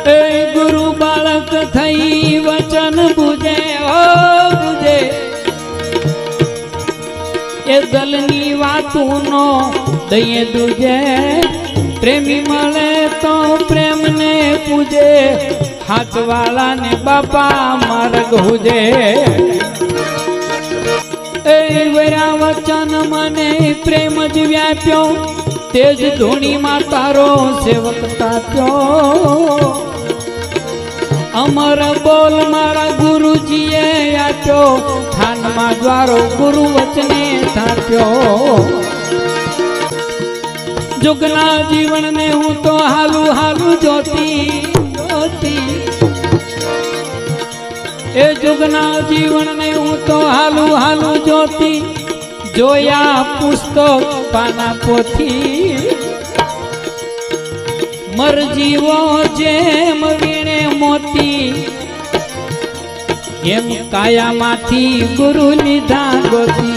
એ ગુરુ બાળક થઈ વચન બુજે ઓ બુજે એ દલની વાતુનો દઈએ દુજે પ્રેમી મળે તો પ્રેમને પૂજે હાથવાળાને બાપા માર્ગ હુજે એ વરા વચન મને પ્રેમ જ વ્યાપ્યો તેજ ધૂણીમાં તારો સેવક તાપ્યો અમર બોલ મારા ગુરુજીએ આપ્યો થાનમાં દ્વારો ગુરુ વચને થાપ્યો जुगना जीवन में हूँ तो हालू हालू ज्योति ज्योति ए जुगना जीवन में हूँ तो हालू हालू ज्योति जोया पुस्तक पाना पोथी मर जीवो जेम वीणे मोती एम काया माथी गुरु लीधा गोती